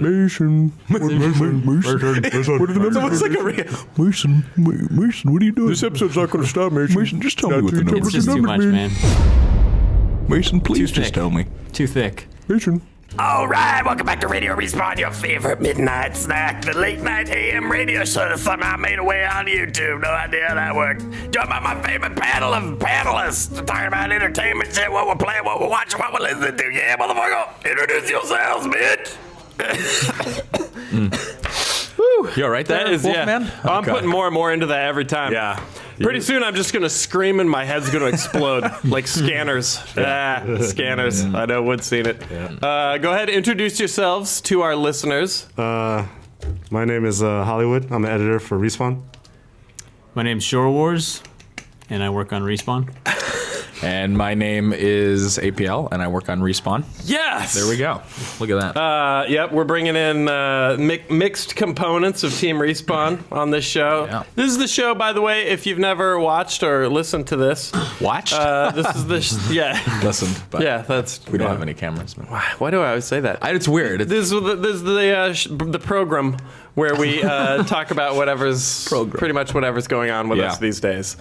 Mason. What are the numbers? It's like a Mason, what are you doing? This episode's not going to stop, Mason. Mason, just tell me what the numbers It's just too much, man. Mason, please Too just thick. tell me. Too thick. Mason. All right, welcome back to Radio Respawn, your favorite midnight snack, the late night AM radio show that somehow made a way on YouTube. No idea how that worked. Joined by my favorite panel of panelists talking about entertainment shit, what we're playing, what we're watching, what we're listening to. Yeah, motherfucker, introduce yourselves, bitch. Woo. You all right there, That is, yeah. Wolfman? I'm Okay. putting more and more into that every time. Yeah. Pretty soon I'm just going to scream and my head's going to explode like scanners. Scanners. I know Wood's seen it. Go ahead, introduce yourselves to our listeners. My name is Hollywood. I'm an editor for Respawn. My name's Shore Wars, and I work on Respawn. And my name is APL, and I work on Respawn. Yes! There we go. Look at that. Yep, we're bringing in mixed components of Team Respawn on this show. Yeah. This is the show, by the way, if you've never watched or listened to this. Watched? This is the, yeah. Listened, but Yeah, that's. we don't have any cameras. But Why do I always say that? it's weird. This is the program where we talk about pretty much whatever's going on with us these days.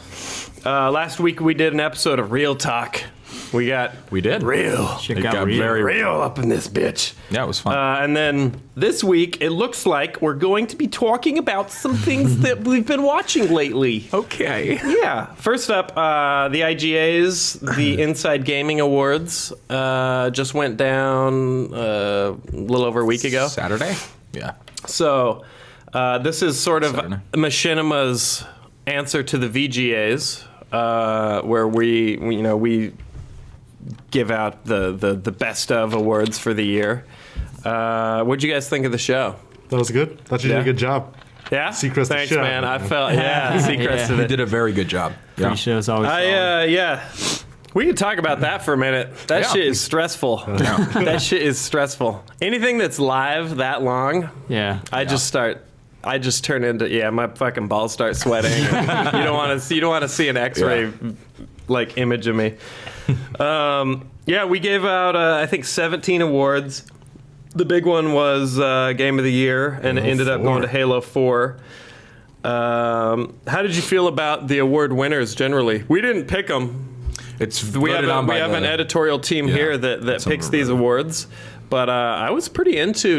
Last week we did an episode of Real Talk. We did. real Shit It got got real. very real up in this bitch. Yeah, it was fun. And then this week it looks like we're going to be talking about some things that we've been watching lately. okay. Yeah. First up, the IGAs, the Inside Gaming Awards, just went down a little over a week ago. Saturday? Yeah. So, this is sort of Saturday. Machinima's answer to the VGAs, where we give out the best of awards for the year. What'd you guys think of the show? That was good. Thought you did Yeah. a good job. Yeah, Seacrest the thanks, shit out man. of I it, man. felt Seacrest You did a very good job. Yeah. Pre-show's always solid. yeah. We could talk about that for a minute. That Yeah. shit is stressful. That shit is stressful. Anything that's live that long, Yeah. I just turn into my fucking balls start sweating. You don't want to see an X-ray like image of me. We gave out I think 17 awards. The big one was Game of the Year, and it ended up going to Halo 4. How did you feel about the award winners generally? We didn't pick them. We have an editorial team here that picks these awards. But I was pretty into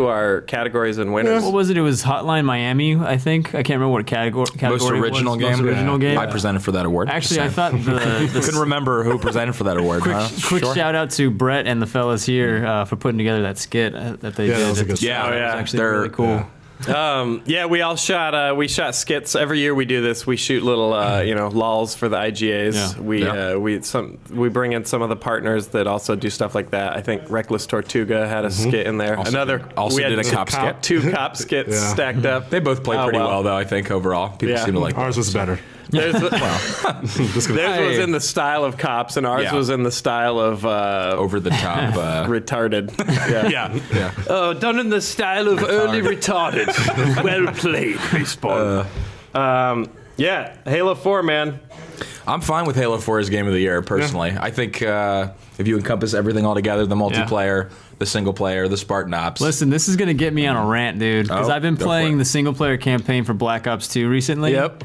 our categories and winners. What was it? It was Hotline Miami, I think. I can't remember what category Most original it was. game. Most original game. I presented for that award. Actually, I thought the couldn't remember who presented for that award. quick shout out to Brett and the fellas here for putting together that skit that they did. that was a at the good show. skit. It was Yeah. actually They're- really cool. We all shot skits every year. We do this. We shoot little lulls for the IGAs. Yeah. We bring in some of the partners that also do stuff like that. I think Reckless Tortuga had a skit in there. Also we had did a cop skit. 2 cop skits stacked up. They both played pretty well, though, I think, overall. People Yeah. seem to like Ours was better. Theirs was in the style of cops, and ours Yeah. was in the style of over the top. retarded. Yeah. Yeah. Done in the style of early retarded. Well played, Respawn. Halo 4, man. I'm fine with Halo 4 as Game of the Year, personally. I think if you encompass everything all together, the multiplayer, the single player, the Spartan Ops. Listen, this is going to get me on a rant, dude, because I've been go for playing it. the single player campaign for Black Ops 2 recently. Yep.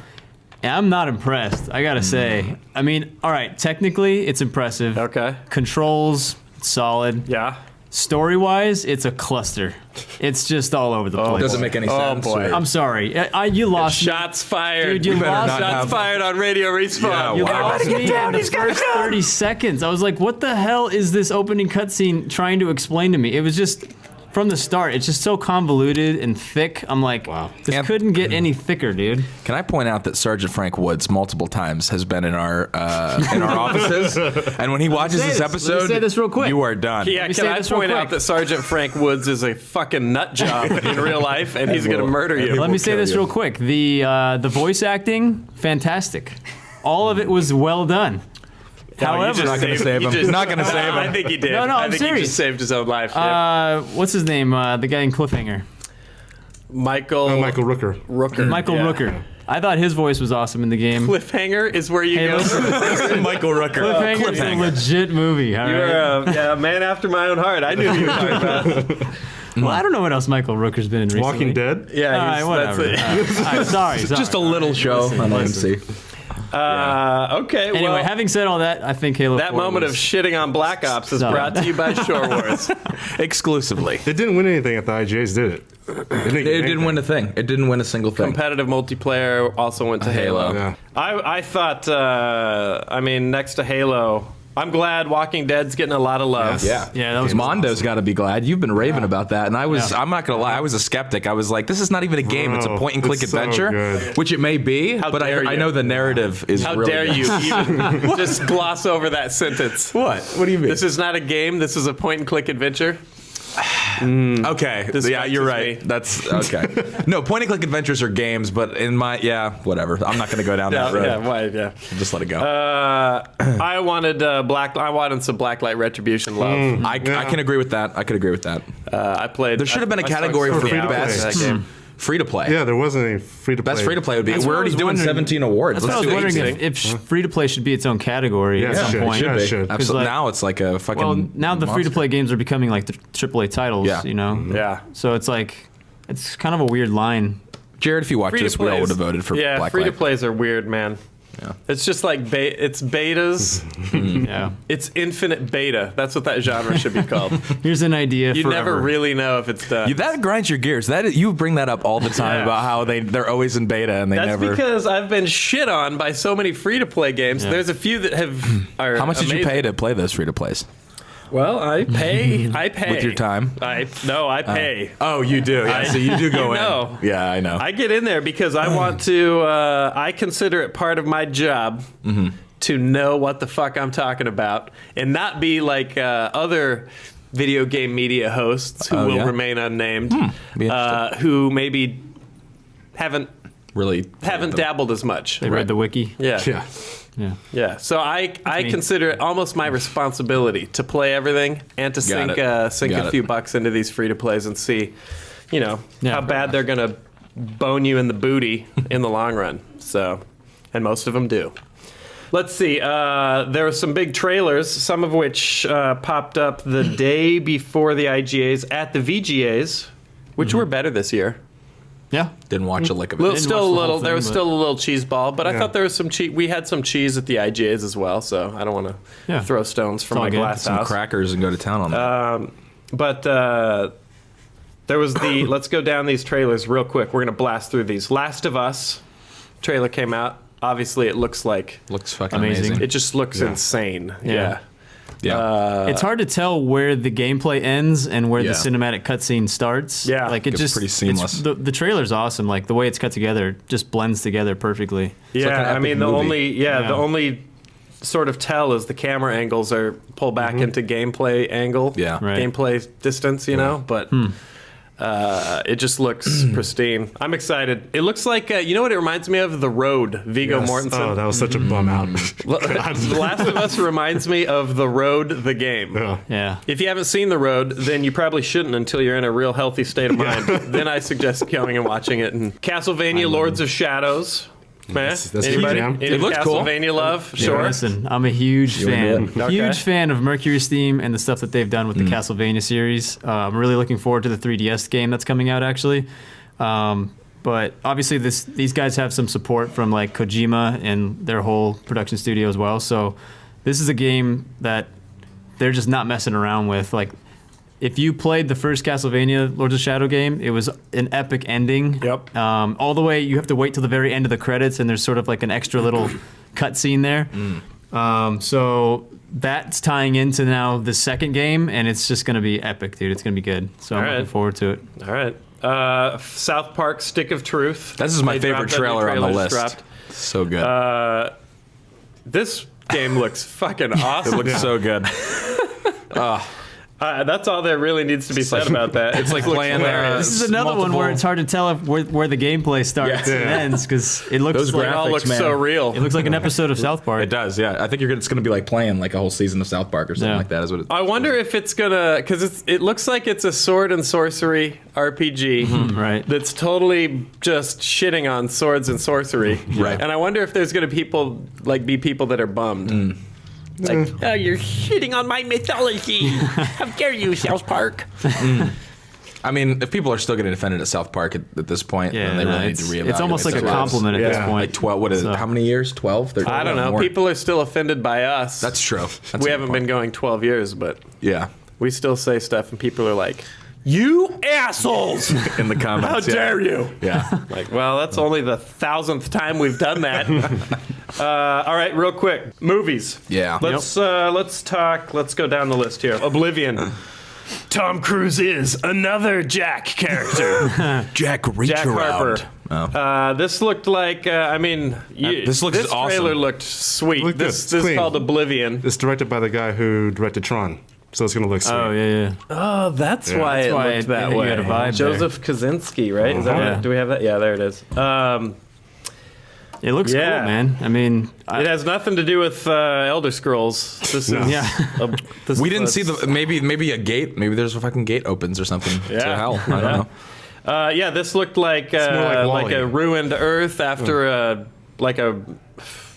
And I'm not impressed, I gotta say. I mean, all right, technically it's impressive. Okay. Controls, solid. Yeah. Story-wise, it's a cluster. It's just all over the place. Doesn't make any sense. boy. or- I'm sorry. You lost me. Shots fired. Dude, you better lost not Shots have- fired on Radio Respawn. Yeah, You wow. lost me in the first 30 seconds. I was like, what the hell is this opening cutscene trying to explain to me? It was just, from the start, it's just so convoluted and thick. I'm like, this And- couldn't get any thicker, dude. Can I point out that Sergeant Frank Woods multiple times has been in our offices, and when he watches this Let me episode, say this real quick. you are done. Yeah, me can say I this real point out quick. that Sergeant Frank Woods is a fucking nut job in real life, and he's going to murder you. Let me say kill this you. real quick. The voice acting, fantastic. All of it was well done. However, not gonna save him. He's not gonna save him. I think he did. No, I I'm think he serious. just saved his own life. Yep. what's his name? The guy in Cliffhanger. Michael Michael Rooker. Rooker. Michael Yeah. Rooker. I thought his voice was awesome in the game. Cliffhanger is where you Hey, go. listen, Michael Rooker. Cliffhanger is a legit movie. All You're right. a man after my own heart. I knew who you were talking about. Well, I don't know what else Michael Rooker's been in recently. Walking Dead. Yeah, All right, whatever. All right, sorry. Just a little show on AMC. Okay, Anyway, well, having said all that, I think Halo 4 that moment of was- shitting on Black Ops is So- brought to you by Shore Wars. Exclusively. It didn't win anything at the IGAs, did it? It didn't win a thing. It didn't win a single thing. Competitive multiplayer also went to Halo. Yeah. I thought, next to Halo, I'm glad Walking Dead's getting a lot of love. Yeah, Yeah, that was Mondo's got to be glad. You've been raving about that, and I was. Yeah. I'm not gonna lie. I was a skeptic. I was like, this is not even a game. It's a Bro, point and click it's so adventure, good. which it may be. How But dare I you. know the narrative is. How really dare good. you even just gloss over that sentence? What? What do you mean? This is not a game. This is a point and click adventure. Okay. This Yeah, you're vexes right. me. That's okay. No, point and click adventures are games, but in my whatever. I'm not gonna go down that road. Just let it go. I wanted some Blacklight Retribution love. I can agree with that. I could agree with that. I played. There should have been a I sunk category so for many hours best into that game. free to play. Yeah, there wasn't any free to play. Best free to play would be. That's We're what I already was doing wondering. 17 awards. That's what I was do wondering 18. if free to play should be its own category at Yeah, some it point. should. be. should. Absolutely. like- Now it's like a fucking. Well, now the free to monster. play games are becoming like the AAA titles, Yeah. you know? Yeah. So it's like, it's kind of a weird line. Jared, if you watch this, we all would have voted for Yeah, Blacklight. free to plays are weird, man. Yeah. It's just like it's betas. Yeah. It's infinite beta. That's what that genre should be called. Here's an idea You forever. never really know if it's done. That grinds your gears. You bring that up all the time Yeah. about how they're always in beta and they That's never. because I've been shit on by so many free to play games. Yeah. There's a few that have. Are How much did you amazing. pay to play those free to plays? Well, I pay. I pay With your time? I pay. Oh, you do. Yeah, so you do go You in. know. Yeah, I know. I get in there because I want to. I consider it part of my job to know what the fuck I'm talking about and not be like other video game media hosts who will yeah? remain unnamed, Be interesting. who maybe haven't really dabbled as much. They read the wiki. Yeah. Yeah. Yeah. Yeah, so I me. consider it almost my responsibility to play everything and to sink Got a it. few bucks into these free to plays and see, Yeah. how bad they're gonna bone you in the booty in the long run. So, and most of them do. Let's see. There were some big trailers, some of which popped up the day before the IGAs at the VGAs, which were better this year. Yeah. Didn't watch a lick of it. Little, didn't still a watch the little. whole There thing, was but- still a little cheese ball, but I Yeah. thought there was some cheese. We had some cheese at the IGAs as well, so I don't want to Yeah. throw stones from all my good. glass Some house. crackers and go to town on that. But there was the. Let's go down these trailers real quick. We're gonna blast through these. Last of Us trailer came out. Obviously, it looks like Looks fucking amazing. amazing. it just looks insane. Yeah. Yeah. It's hard to tell where the gameplay ends and where Yeah. the cinematic cutscene starts. Yeah. like it It's just pretty seamless. The trailer's awesome. Like the way it's cut together just blends together perfectly. Yeah, like an I epic mean the movie. Yeah. the only sort of tell is the camera angles are pulled back into gameplay angle, Yeah. Right. gameplay distance, you know. But it just looks pristine. I'm excited. It looks like you know what it reminds me of? The Road, Viggo Yes. Mortensen. Oh, that was such a bum out. The Last of Us reminds me of The Road, the game. Yeah. Yeah. If you haven't seen The Road, then you probably shouldn't until you're in a real healthy state of mind. Then I suggest going and watching it. And Castlevania Lords of Shadows. Man, That's a anybody? jam. Any It looks cool. Castlevania love? Yeah, Sure. listen, I'm a huge fan. into it? Huge Okay. fan of Mercury's Theme and the stuff that they've done with the Castlevania series. I'm really looking forward to the 3DS game that's coming out, actually. But obviously, these guys have some support from like Kojima and their whole production studio as well. So this is a game that they're just not messing around with. Like, if you played the first Castlevania Lords of Shadow game, it was an epic ending. Yep. All the way, you have to wait till the very end of the credits, and there's sort of like an extra little cutscene there. So that's tying into now the second game, and it's just going to be epic, dude. It's going to be good. So I'm All right. looking forward to it. All right. South Park Stick of Truth. This is my They favorite dropped that new trailer on the trailer, list. just dropped. So good. This game looks fucking awesome. it looks so good. That's all there really needs to be said about that. It's like playing This is another one where multiple- it's hard to tell where the gameplay starts Yeah. and ends because it looks Those like It all graphics, looks man. so real. it looks like an episode of South Park. It does, yeah. I think it's going to be like playing like a whole season of South Park or something Yeah. like that. Is what it, I wonder if it's gonna, because it looks like it's a sword and sorcery RPG Right. that's totally just shitting on swords and sorcery. Right. And I wonder if there's gonna be people that are bummed. Like, oh, you're shitting on my mythology. How dare you, South Park? I mean, if people are still getting offended at South Park at this point, then they really need to reevaluate. It's almost like a their lives. compliment at this point. Like 12. What is it? How many years? 12? 13? I don't know. More? People are still offended by us. That's true. That's we a haven't good been point. going 12 years, but Yeah. we still say stuff, and people are like, "You assholes!" In the comments. How dare you? Yeah. Like, well, that's only the 1,000th time we've done that. All right, real quick, movies. Yeah. Let's talk. Let's go down the list here. Oblivion. Tom Cruise is another Jack character. Jack reach Jack around. Harper. This looked like. This looks this awesome. trailer looked sweet. Looked good. This It's is clean. called Oblivion. It's directed by the guy who directed Tron, so it's gonna look sweet. Oh yeah. Oh, that's why it why looked that you way. had a vibe Joseph Kaczynski, right? Is that Yeah. right? Do we have that? Yeah, there it is. It looks Yeah. cool, man. I mean, It has nothing to do with Elder Scrolls. This is Yeah. We didn't see the maybe a gate. Maybe there's a fucking gate opens or something to hell. I don't know. Yeah, this looked like more like like a Wall-E. ruined Earth after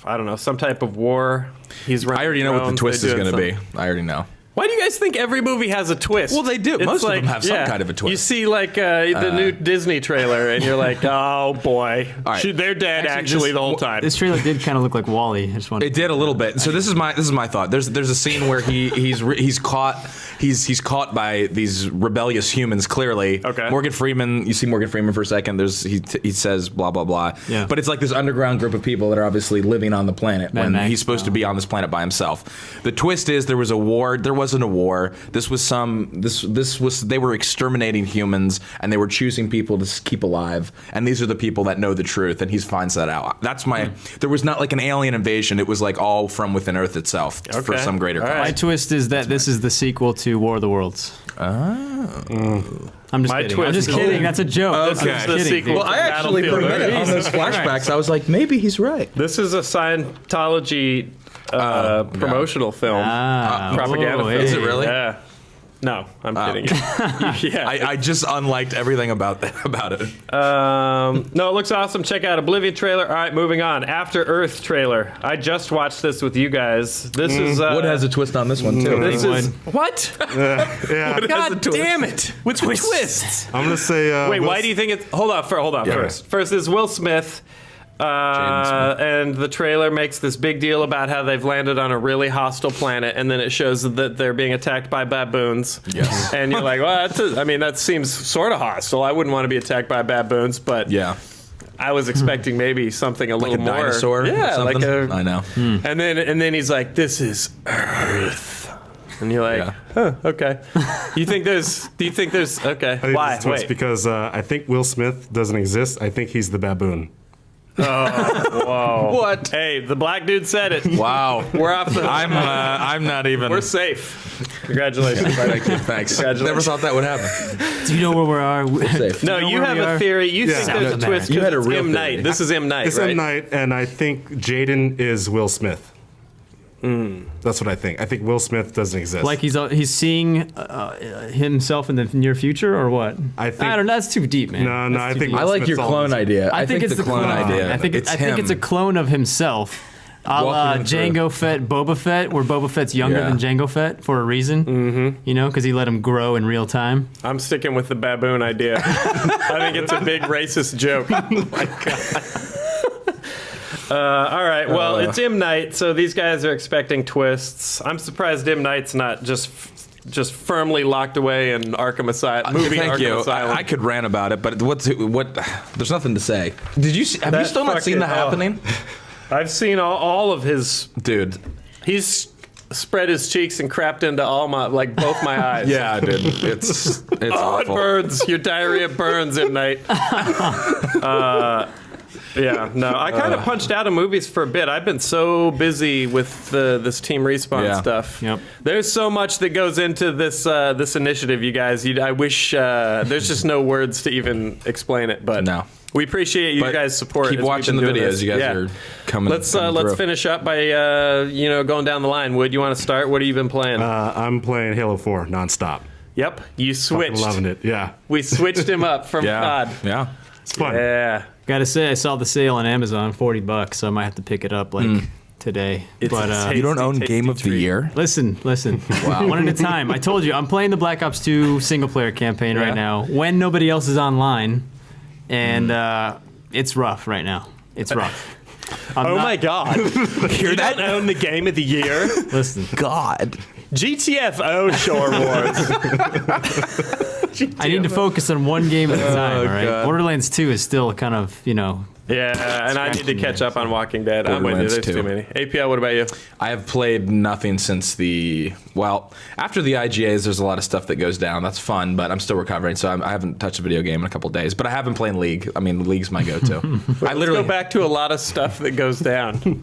I don't know, some type of war. He's I already know what the twist is going to be. I already know. Why do you guys think every movie has a twist? Well, they do. It's Most of them have some kind of a twist. You see, like the new Disney trailer, and you're like, "Oh boy, All right. they're dead actually the whole time." this trailer did kind of look like Wall-E. I just wanted It did a little bit. So this is my thought. There's a scene where he's caught by these rebellious humans. Clearly, Okay. Morgan Freeman. You see Morgan Freeman for a second. He says blah blah blah. Yeah. But it's like this underground group of people that are obviously living on the planet when Max. he's supposed to be on this planet by himself. The twist is there was a war. There wasn't a war. This was they were exterminating humans and they were choosing people to keep alive. And these are the people that know the truth. And he finds that out. That's my. There was not like an alien invasion. It was like all from within Earth itself for Okay. some greater All cause. right. My twist is that this is the sequel to War of the Worlds. I'm just My kidding. twist I'm just is- kidding. That's a joke. This Okay. is I'm the kidding, sequel. dude. to Well, I actually, for a Battlefield minute Earth. on those flashbacks, I was like, maybe he's right. This is a Scientology promotional film. Propaganda oh, film. Is it really? Yeah. No, I'm kidding. Yeah. I just unliked everything about it. No, it looks awesome. Check out Oblivion trailer. All right, moving on. After Earth trailer. I just watched this with you guys. This is Wood has a twist on this one too. this is what? Yeah. God damn it! Which twists? I'm gonna say. Wait, why do you think it's? Hold on first. First is Will Smith. And the trailer makes this big deal about how they've landed on a really hostile planet, and then it shows that they're being attacked by baboons. Yes. And you're like, well, that seems sort of hostile. I wouldn't want to be attacked by baboons, but Yeah. I was expecting maybe something a little Like a more. dinosaur? Yeah, or like something? a. I know. And then he's like, "This is Earth," and you're like, Yeah. "Huh, okay." Do you think there's? Okay. I think Why? this is twist Wait. because I think Will Smith doesn't exist. I think he's the baboon. Whoa. What? Hey, the black dude said it. Wow. We're off the. I'm not even. We're safe. Congratulations. Thank you. Thanks. Congratulations. Never thought that would happen. Do you know where we are? Safe. No, know you where have we a are? theory. You Yeah. think there's a Sounds twist You because had a it's real M. theory. Night. This is M. Night, It's right? M. Night, and I think Jaden is Will Smith. That's what I think. I think Will Smith doesn't exist. Like he's seeing himself in the near future, or what? I think- I don't know. That's too deep, man. No, That's I too think deep. I like your Smith's clone all- idea. I think it's the clone idea. I think it's it's a clone of himself. A la Walking through. Jango Fett, Boba Fett, where Boba Fett's younger Yeah. than Jango Fett for a reason. Mm-hmm. You know, because he let him grow in real time. I'm sticking with the baboon idea. I think it's a big racist joke. Oh my god. All right. Well, it's M. Night, so these guys are expecting twists. I'm surprised M. Night's not just firmly locked away in Arkham Asylum. Thank Arkham you. Asylum. I could rant about it, but what? There's nothing to say. Did you? Have you That still not seen The fucking- Happening? I've seen all of his. Dude. He's spread his cheeks and crapped into both my eyes. Yeah, dude. It's Oh, it awful. burns. Your diarrhea burns at night. Yeah, no. I kind of punched out of movies for a bit. I've been so busy with this Team Respawn Yeah. stuff. Yep. There's so much that goes into this this initiative, you guys. I wish there's just no words to even explain it. But No. we appreciate you But guys' support. keep as we've watching been the doing videos. this. You guys Yeah. are coming. Let's coming through. finish up by going down the line. Wood, you want to start? What have you been playing? I'm playing Halo 4 nonstop. Yep, you Fucking switched. loving it. Yeah, We switched him up from Yeah. COD. Yeah. it's fun. Yeah. Gotta say, I saw the sale on Amazon, $40, so I might have to pick it up like today. It's But a You don't own tasty Game of the treat. Year? listen, one at a time. I told you, I'm playing the Black Ops 2 single player campaign Yeah. right now when nobody else is online, and it's rough right now. It's rough. Oh my God! You that? don't own the Game of the Year. Listen, God. GTFO Shore Wars. I need to focus on one game at a time. All right, God. Borderlands 2 is still kind of Yeah, and I need to catch up on Walking Dead. I'm with you. Borderlands There's 2. too many. APL, what about you? I have played nothing since after the IGAs, there's a lot of stuff that goes down. That's fun, but I'm still recovering, so I haven't touched a video game in a couple of days. But I have been playing League. I mean, League's my go-to. I literally Go back to a lot of stuff that goes down.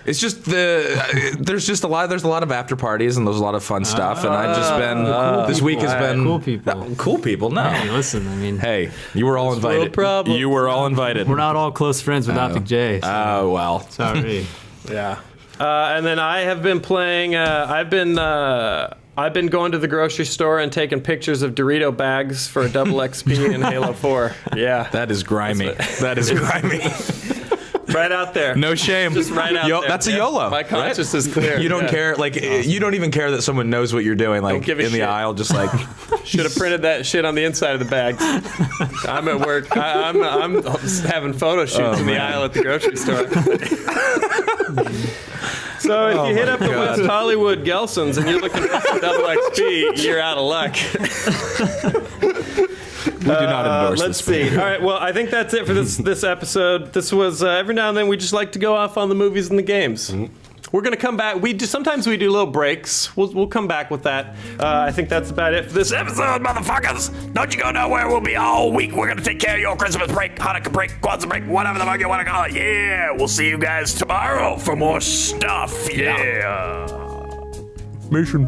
It's just there's a lot of after parties and there's a lot of fun stuff, and I've just been this week has been cool people. Cool people, no. Hey, listen, I mean, Hey, you were all invited. problems. You were all invited. we're not all close friends with Optic J. So Oh well. sorry. Yeah. And then I have been playing. I've been going to the grocery store and taking pictures of Dorito bags for a double XP in Halo 4. Yeah. That is grimy. That is grimy. Right out there. No shame. Just right out there. That's a Yeah. YOLO. My conscience is clear. You don't Yeah. care, like you don't even care that someone knows what you're doing, like give a in the shit. aisle, just like Should have printed that shit on the inside of the bags. I'm at work. I'm having photo shoots in the aisle at the grocery store. So if you hit up the West Hollywood Gelson's and you're looking for some double XP, you're out of luck. we do not endorse Let's this. see. All right. Well, I think that's it for this episode. This was every now and then we just like to go off on the movies and the games. We're gonna come back. Sometimes we do little breaks. We'll come back with that. I think that's about it for this episode, motherfuckers. Don't you go nowhere. We'll be all week. We're gonna take care of your Christmas break, Hanukkah break, Kwanzaa break, whatever the fuck you want to call it. Yeah. We'll see you guys tomorrow for more stuff. Yeah. Mission.